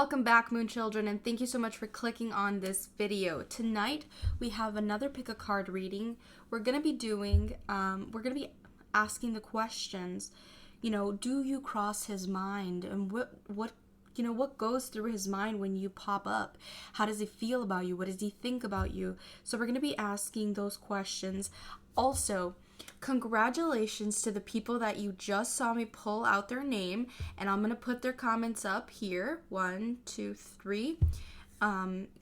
Welcome back, Moon Children, and thank you so much for clicking on this video. Tonight, we have another pick a card reading. We're going to be asking the questions, do you cross his mind? And what goes through his mind when you pop up? How does he feel about you? What does he think about you? So we're going to be asking those questions. Also, congratulations to the people that you just saw me pull out their name, and I'm going to put their comments up here. 1, 2, 3.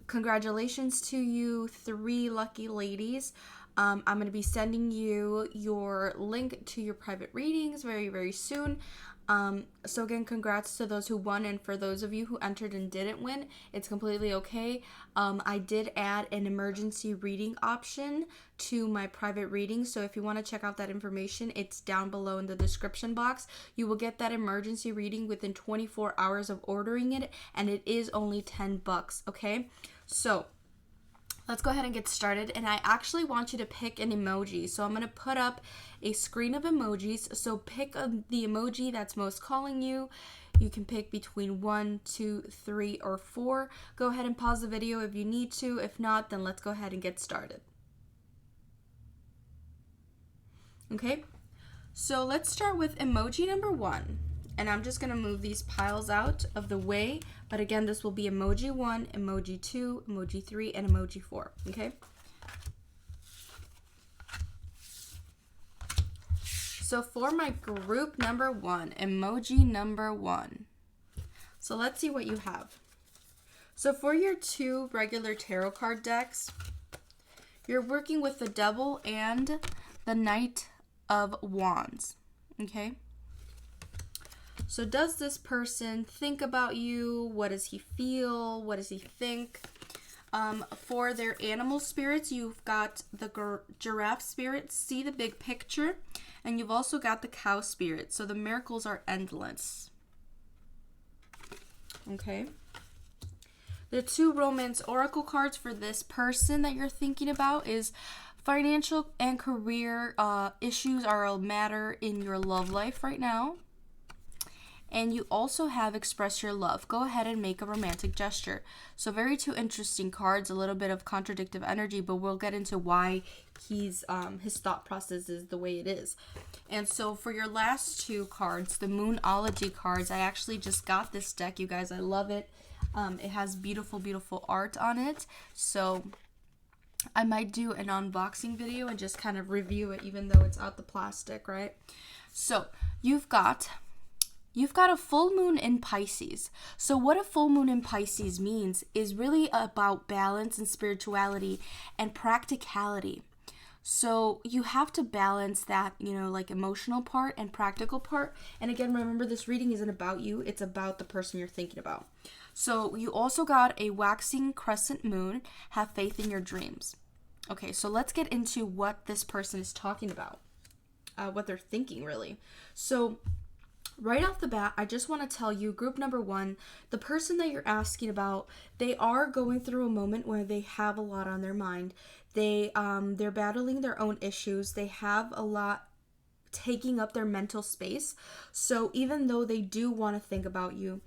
Congratulations to you 3 lucky ladies. I'm going to be sending you your link to your private readings very, very soon. So again, congrats to those who won, and for those of you who entered and didn't win, it's completely okay. I did add an emergency reading option to my private reading, so if you want to check out that information, it's down below in the description box. You will get that emergency reading within 24 hours of ordering it, and it is only $10, okay? So let's go ahead and get started, and I actually want you to pick an emoji. So I'm going to put up a screen of emojis, so pick the emoji that's most calling you. You can pick between 1, 2, 3, or 4. Go ahead and pause the video if you need to. If not, then let's go ahead and get started. Okay, so let's start with emoji number 1. And I'm just going to move these piles out of the way. But again, this will be emoji 1, emoji 2, emoji 3, and emoji 4. Okay? So for my group number 1, emoji number 1. So let's see what you have. So for your 2 regular tarot card decks, you're working with the Devil and the Knight of Wands. Okay? So does this person think about you? What does he feel? What does he think? For their animal spirits, you've got the giraffe spirit, see the big picture, and you've also got the cow spirit. So the miracles are endless. Okay. The 2 romance oracle cards for this person that you're thinking about is financial and career issues are a matter in your love life right now. And you also have express your love. Go ahead and make a romantic gesture. So very 2 interesting cards, a little bit of contradictive energy, but we'll get into why his thought process is the way it is. And so for your last 2 cards, the Moonology cards, I actually just got this deck, you guys. I love it. It has beautiful, beautiful art on it. So I might do an unboxing video and just kind of review it, even though it's out the plastic, right? So you've got a full moon in Pisces. So what a full moon in Pisces means is really about balance and spirituality and practicality. So you have to balance that, like emotional part and practical part. And again, remember, this reading isn't about you. It's about the person you're thinking about. So you also got a waxing crescent moon. Have faith in your dreams. Okay, so let's get into what this person is talking about, what they're thinking, really. So right off the bat, I just want to tell you, group number 1, the person that you're asking about, they are going through a moment where they have a lot on their mind. They're battling their own issues. They have a lot taking up their mental space. So even though they do want to think about you,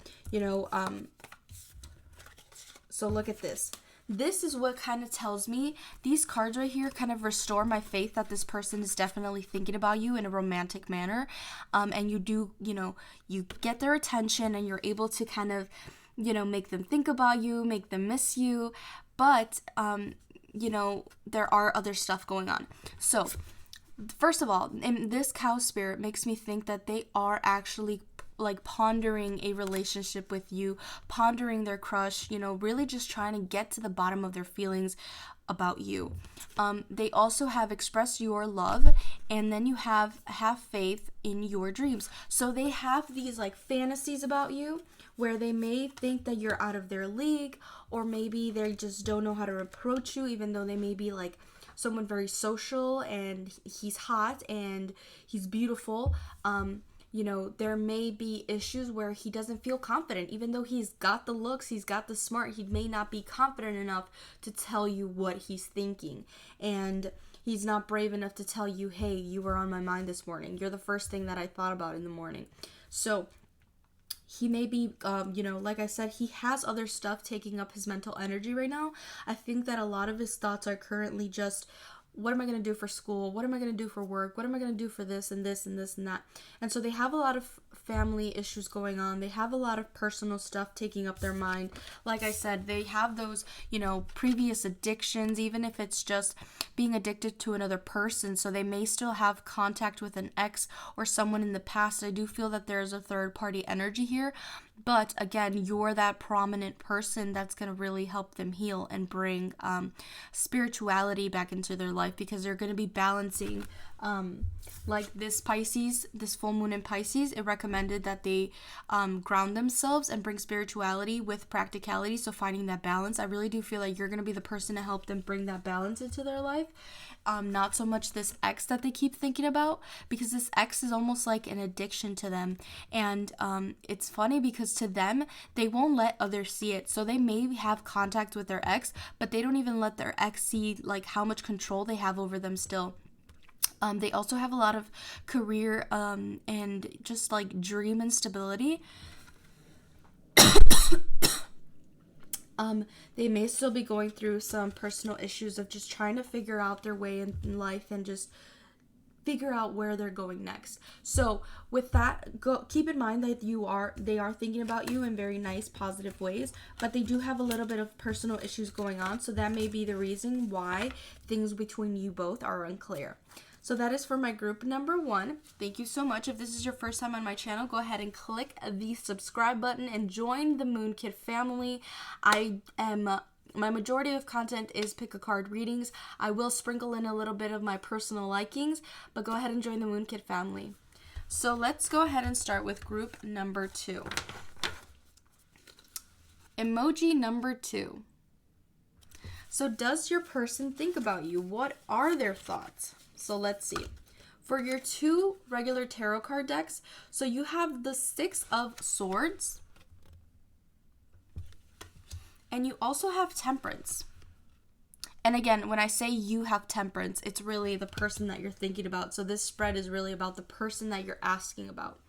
so look at this. This is what kind of tells me, these cards right here kind of restore my faith that this person is definitely thinking about you in a romantic manner. And you do, you get their attention and you're able to kind of, make them think about you, make them miss you. But, there are other stuff going on. So first of all, this cow spirit makes me think that they are actually like pondering a relationship with you, pondering their crush, really just trying to get to the bottom of their feelings about you. They also have expressed your love, and then you have faith in your dreams. So they have these like fantasies about you where they may think that you're out of their league, or maybe they just don't know how to approach you, even though they may be like someone very social and he's hot and he's beautiful. There may be issues where he doesn't feel confident. Even though he's got the looks, he's got the smart, he may not be confident enough to tell you what he's thinking. And he's not brave enough to tell you, hey, you were on my mind this morning. You're the first thing that I thought about in the morning. So he may be, like I said, he has other stuff taking up his mental energy right now. I think that a lot of his thoughts are currently just, what am I going to do for school? What am I going to do for work? What am I going to do for this and this and this and that? And so they have a lot of family issues going on. They have a lot of personal stuff taking up their mind. Like I said, they have those, previous addictions, even if it's just being addicted to another person. So they may still have contact with an ex or someone in the past. I do feel that there is a third party energy here. But again, you're that prominent person that's going to really help them heal and bring spirituality back into their life, because they're going to be balancing, like this Pisces, this full moon in Pisces, it recommended that they ground themselves and bring spirituality with practicality. So finding that balance, I really do feel like you're going to be the person to help them bring that balance into their life. Not so much this ex that they keep thinking about, because this ex is almost like an addiction to them. And it's funny because to them, they won't let others see it. So they may have contact with their ex, but they don't even let their ex see like how much control they have over them still. They also have a lot of career and just like dream instability. They may still be going through some personal issues of just trying to figure out their way in life and just figure out where they're going next. So with that, keep in mind that they are thinking about you in very nice, positive ways, but they do have a little bit of personal issues going on. So that may be the reason why things between you both are unclear. So that is for my group number 1. Thank you so much. If this is your first time on my channel, go ahead and click the subscribe button and join the Moon Kid family. My majority of content is pick a card readings. I will sprinkle in a little bit of my personal likings, but go ahead and join the Moon Kid family. So let's go ahead and start with group number 2. Emoji number 2. So does your person think about you? What are their thoughts? So let's see. For your 2 regular tarot card decks, so you have the 6 of Swords, and you also have Temperance. And again, when I say you have Temperance, it's really the person that you're thinking about. So this spread is really about the person that you're asking about.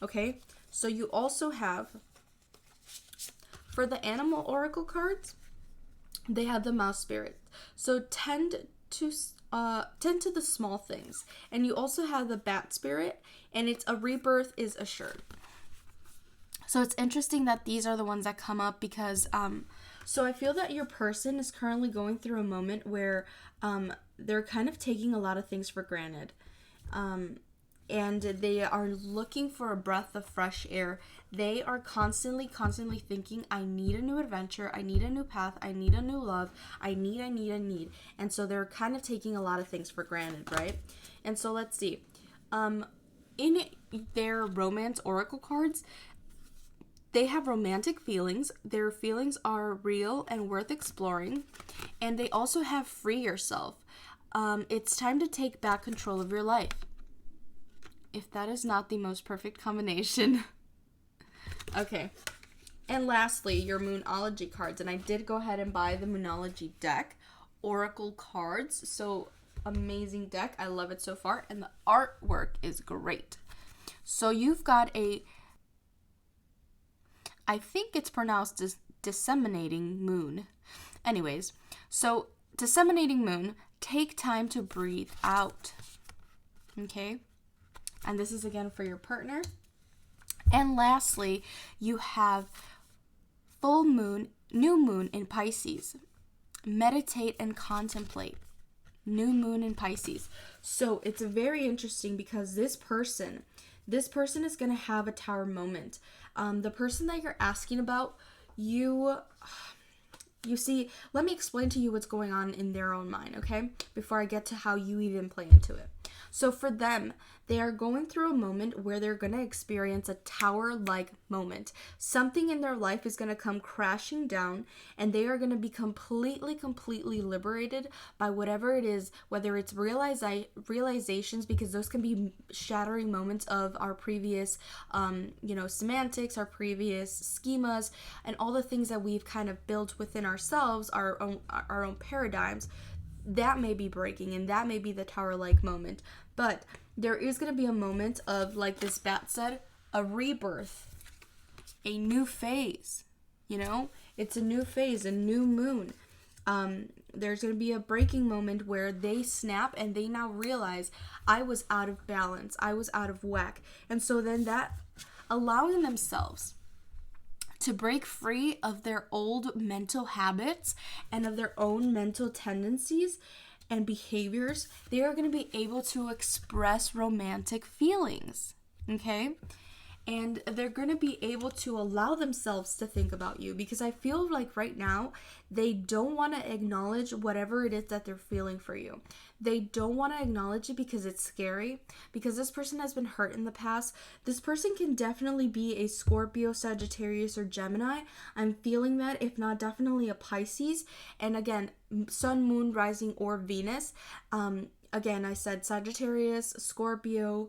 Okay? So you also have, for the Animal Oracle cards, they have the Mouse Spirit. So tend to the small things. And you also have the Bat Spirit, and it's a rebirth is assured. So it's interesting that these are the ones that come up because so I feel that your person is currently going through a moment where they're kind of taking a lot of things for granted. And they are looking for a breath of fresh air. They are constantly thinking, I need a new adventure, I need a new path, I need a new love, I need. And so they're kind of taking a lot of things for granted, right? And so let's see. In their romance oracle cards, they have romantic feelings. Their feelings are real and worth exploring. And they also have free yourself. It's time to take back control of your life. If that is not the most perfect combination. Okay. And lastly, your Moonology cards. And I did go ahead and buy the Moonology deck. Oracle cards. So, amazing deck. I love it so far. And the artwork is great. So, you've got I think it's pronounced disseminating moon. Anyways, so disseminating moon, take time to breathe out. Okay? And this is again for your partner. And lastly, you have full moon, new moon in Pisces. Meditate and contemplate. New moon in Pisces. So it's very interesting because this person is going to have a tower moment. The person that you're asking about, you see, let me explain to you what's going on in their own mind, okay? Before I get to how you even play into it. So for them, they are going through a moment where they're going to experience a tower-like moment. Something in their life is going to come crashing down, and they are going to be completely liberated by whatever it is, whether it's realizations, because those can be shattering moments of our previous, semantics, our previous schemas, and all the things that we've kind of built within ourselves, our own paradigms. That may be breaking, and that may be the tower-like moment. But there is going to be a moment of, like this bat said, a rebirth a new phase, it's a new phase, a new moon. There's going to be a breaking moment where they snap and they now realize, I was out of balance, I was out of whack. And so then that allowing themselves to break free of their old mental habits and of their own mental tendencies and behaviors, they are going to be able to express romantic feelings, okay? And they're going to be able to allow themselves to think about you, because I feel like right now they don't want to acknowledge whatever it is that they're feeling for you. They don't want to acknowledge it because it's scary, because this person has been hurt in the past. This person can definitely be a Scorpio, Sagittarius, or Gemini. I'm feeling that, if not definitely a Pisces. And again, Sun, Moon, Rising, or Venus. Again, I said Sagittarius, Scorpio,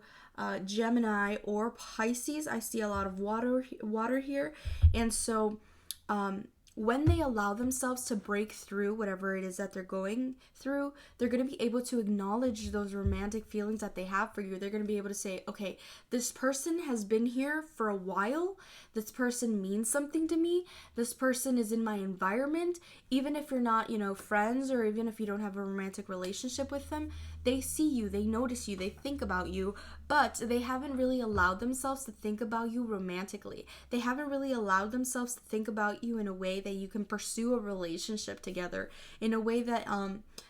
Gemini, or Pisces. I see a lot of water here. And so when they allow themselves to break through whatever it is that they're going through, they're going to be able to acknowledge those romantic feelings that they have for you. They're going to be able to say, okay, this person has been here for a while. This person means something to me. This person is in my environment. Even if you're not, friends, or even if you don't have a romantic relationship with them, they see you, they notice you, they think about you, but they haven't really allowed themselves to think about you romantically. They haven't really allowed themselves to think about you in a way that you can pursue a relationship together, in a way that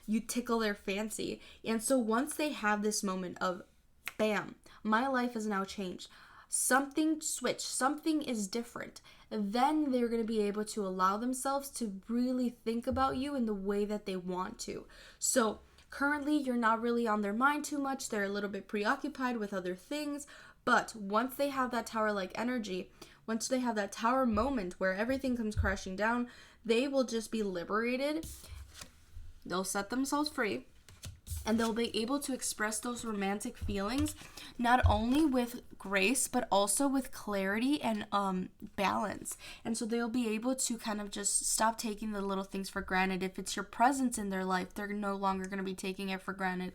you tickle their fancy. And so once they have this moment of, bam, my life has now changed, something switched, something is different, then they're going to be able to allow themselves to really think about you in the way that they want to. So currently, you're not really on their mind too much. They're a little bit preoccupied with other things. But once they have that tower-like energy, once they have that tower moment where everything comes crashing down, they will just be liberated. They'll set themselves free. And they'll be able to express those romantic feelings not only with grace, but also with clarity and balance. And so they'll be able to kind of just stop taking the little things for granted. If it's your presence in their life, they're no longer going to be taking it for granted.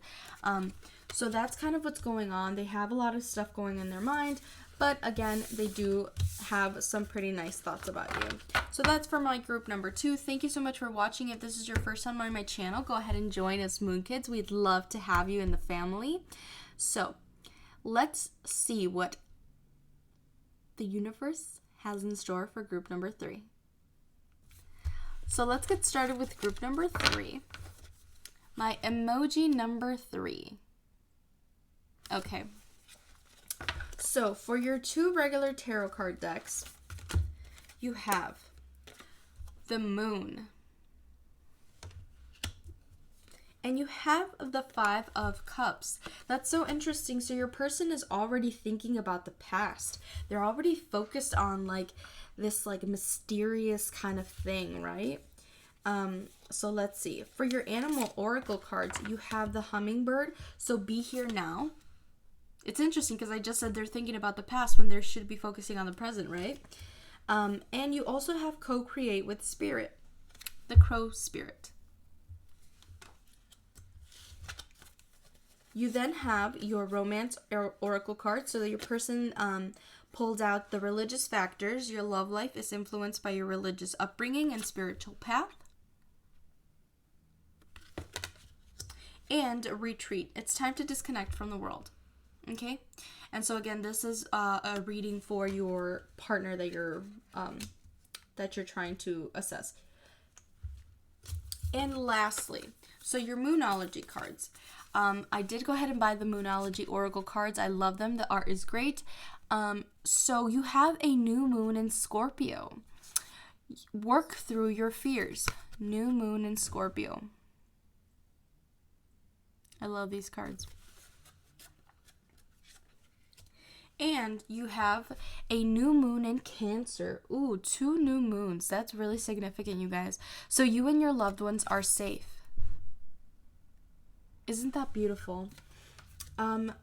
So that's kind of what's going on. They have a lot of stuff going in their mind, but again, they do have some pretty nice thoughts about you. So that's for my group number 2. Thank you so much for watching. If this is your first time on my channel, go ahead and join us Moon Kids. We'd love to have you in the family. So let's see what the universe has in store for group number 3. So let's get started with group number 3. My emoji number 3. Okay. So for your 2 regular tarot card decks, you have the Moon, and you have the 5 of Cups. That's so interesting. So your person is already thinking about the past. They're already focused on this mysterious kind of thing, right? So let's see. For your animal oracle cards, you have the hummingbird. So be here now. It's interesting because I just said they're thinking about the past when they should be focusing on the present, right? And you also have co-create with spirit, the crow spirit. You then have your romance oracle card, so that your person pulled out the religious factors. Your love life is influenced by your religious upbringing and spiritual path. And retreat. It's time to disconnect from the world. Okay, and so again, this is a reading for your partner that you're trying to assess. And lastly, so your Moonology cards. I did go ahead and buy the Moonology Oracle cards. I love them. The art is great. So you have a new moon in Scorpio. Work through your fears. New moon in Scorpio. I love these cards. And you have a new moon in Cancer. Ooh, 2 new moons. That's really significant, you guys. So you and your loved ones are safe. Isn't that beautiful?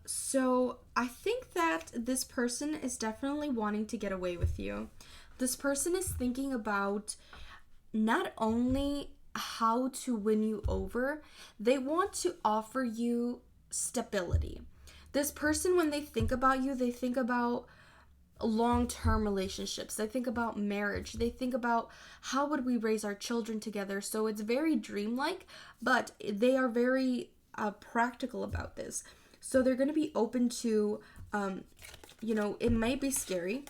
So I think that this person is definitely wanting to get away with you. This person is thinking about not only how to win you over, they want to offer you stability. This person, when they think about you, they think about long-term relationships. They think about marriage. They think about how would we raise our children together. So it's very dreamlike, but they are very practical about this. So they're going to be open to, it might be scary.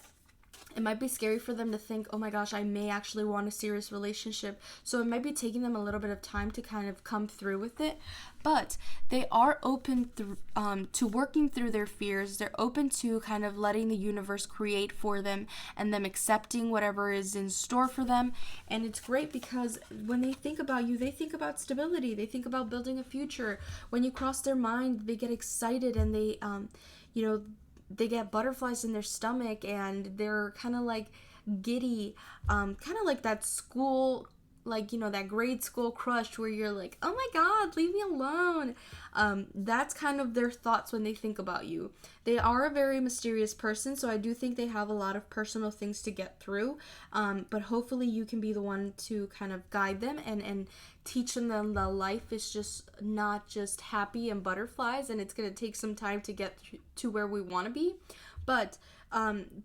It might be scary for them to think, oh my gosh, I may actually want a serious relationship. So it might be taking them a little bit of time to kind of come through with it. But they are open to working through their fears. They're open to kind of letting the universe create for them and them accepting whatever is in store for them. And it's great because when they think about you, they think about stability. They think about building a future. When you cross their mind, they get excited and they get butterflies in their stomach and they're kind of like giddy, kind of like that school, that grade school crush where you're like, oh my god, leave me alone. That's kind of their thoughts when they think about you. They are a very mysterious person, so I do think they have a lot of personal things to get through, but hopefully you can be the one to kind of guide them and teach them that life is just not just happy and butterflies, and it's going to take some time to get to where we want to be. But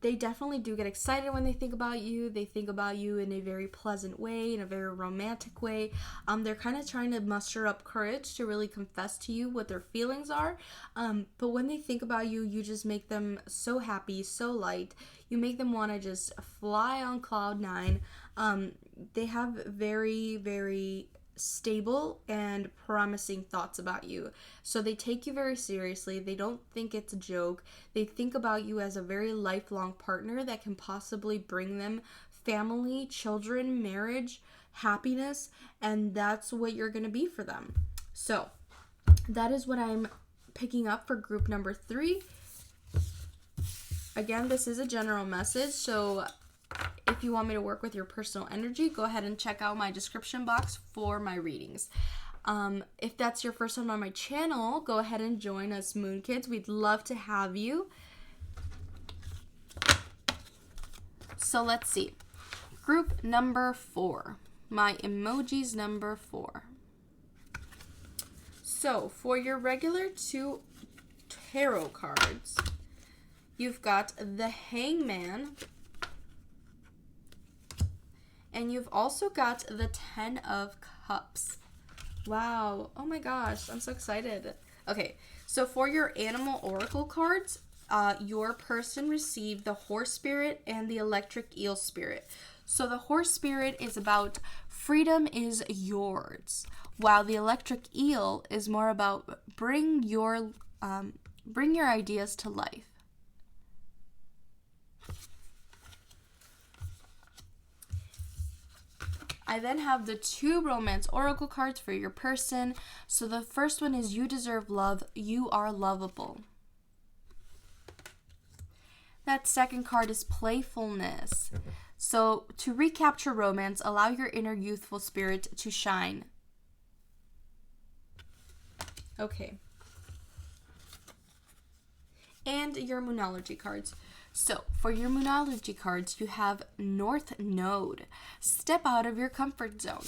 they definitely do get excited when they think about you. They think about you in a very pleasant way, in a very romantic way. They're kind of trying to muster up courage to really confess to you what their feelings are. But when they think about you, you just make them so happy, so light. You make them want to just fly on cloud nine. They have very, very stable and promising thoughts about you. So they take you very seriously. They don't think it's a joke. They think about you as a very lifelong partner that can possibly bring them family, children, marriage, happiness, and that's what you're going to be for them. So that is what I'm picking up for group number 3. Again, this is a general message, so if you want me to work with your personal energy, go ahead and check out my description box for my readings. If that's your first time on my channel, go ahead and join us, Moon Kids. We'd love to have you. So let's see. Group number 4. My emojis number 4. So for your regular 2 tarot cards, you've got the Hangman, and you've also got the 10 of Cups. Wow. Oh my gosh. I'm so excited. Okay. So for your animal oracle cards, your person received the Horse Spirit and the Electric Eel Spirit. So the Horse Spirit is about freedom is yours, while the Electric Eel is more about bring your ideas to life. I then have the 2 romance oracle cards for your person. So the first one is you deserve love. You are lovable. That second card is playfulness. So to recapture romance, allow your inner youthful spirit to shine. Okay. And your Moonology cards. So, for your Moonology cards, you have North Node. Step out of your comfort zone.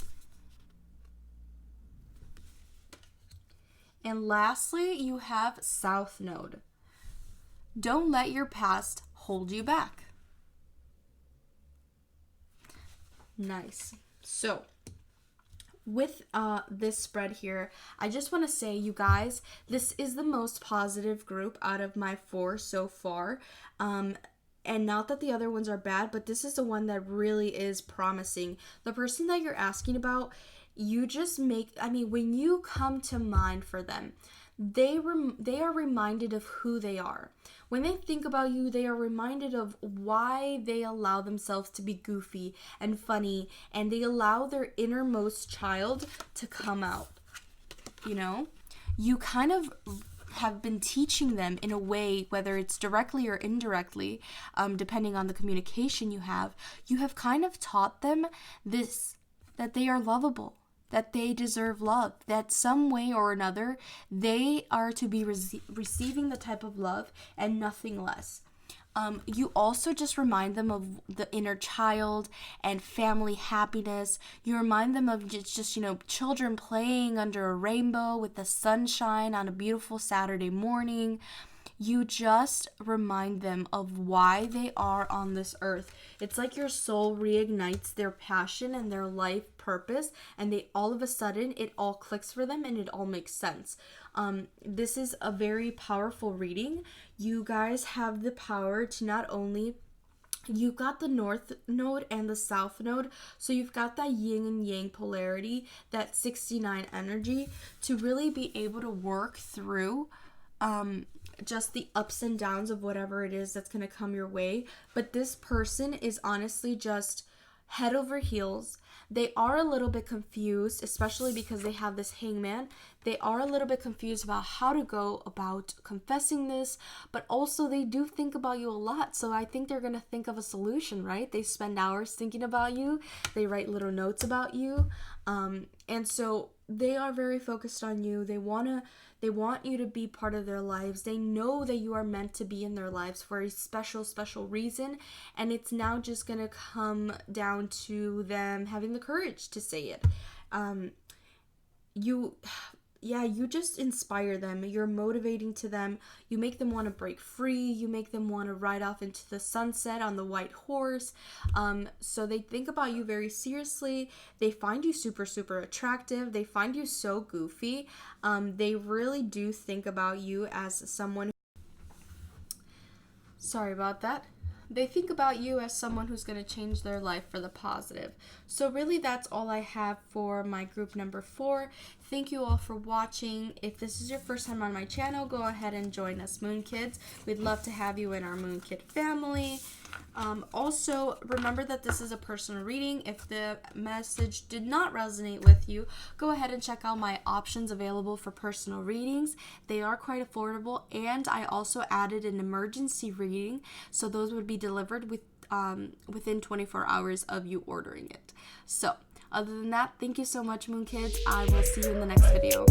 And lastly, you have South Node. Don't let your past hold you back. Nice. So, with this spread here, I just want to say, you guys, this is the most positive group out of my 4 so far. And not that the other ones are bad, but this is the one that really is promising. The person that you're asking about, you just when you come to mind for them, they are reminded of who they are. When they think about you, they are reminded of why they allow themselves to be goofy and funny, and they allow their innermost child to come out. You kind of have been teaching them in a way, whether it's directly or indirectly, depending on the communication you have kind of taught them this, that they are lovable, that they deserve love, that some way or another they are to be receiving the type of love and nothing less. You also just remind them of the inner child and family happiness. You remind them of just children playing under a rainbow with the sunshine on a beautiful Saturday morning. you just remind them of why they are on this earth. It's like your soul reignites their passion and their life purpose, and they all of a sudden it all clicks for them and it all makes sense. This is a very powerful reading. You guys have the power to not only, you've got the north node and the south node, so you've got that yin and yang polarity, that 69 energy, to really be able to work through just the ups and downs of whatever it is that's going to come your way. But this person is honestly just head over heels. They are a little bit confused, especially because they have this hangman. They are a little bit confused about how to go about confessing this, but also they do think about you a lot. So I think they're going to think of a solution, right? They spend hours thinking about you. They write little notes about you. And so they are very focused on you. They want you to be part of their lives. They know that you are meant to be in their lives for a special, special reason. And it's now just going to come down to them having the courage to say it. You just inspire them. You're motivating to them. You make them want to break free. You make them want to ride off into the sunset on the white horse. So they think about you very seriously. They find you super, super attractive. They find you so goofy. They really do think about you as someone. Sorry about that. They think about you as someone who's going to change their life for the positive. So really that's all I have for my group number 4. Thank you all for watching. If this is your first time on my channel, go ahead and join us Moon Kids. We'd love to have you in our Moon Kid family. Also, remember that this is a personal reading. If the message did not resonate with you, go ahead and check out my options available for personal readings. They are quite affordable, and I also added an emergency reading, so those would be delivered within 24 hours of you ordering it. So, other than that, thank you so much, Moon Kids. I will see you in the next video.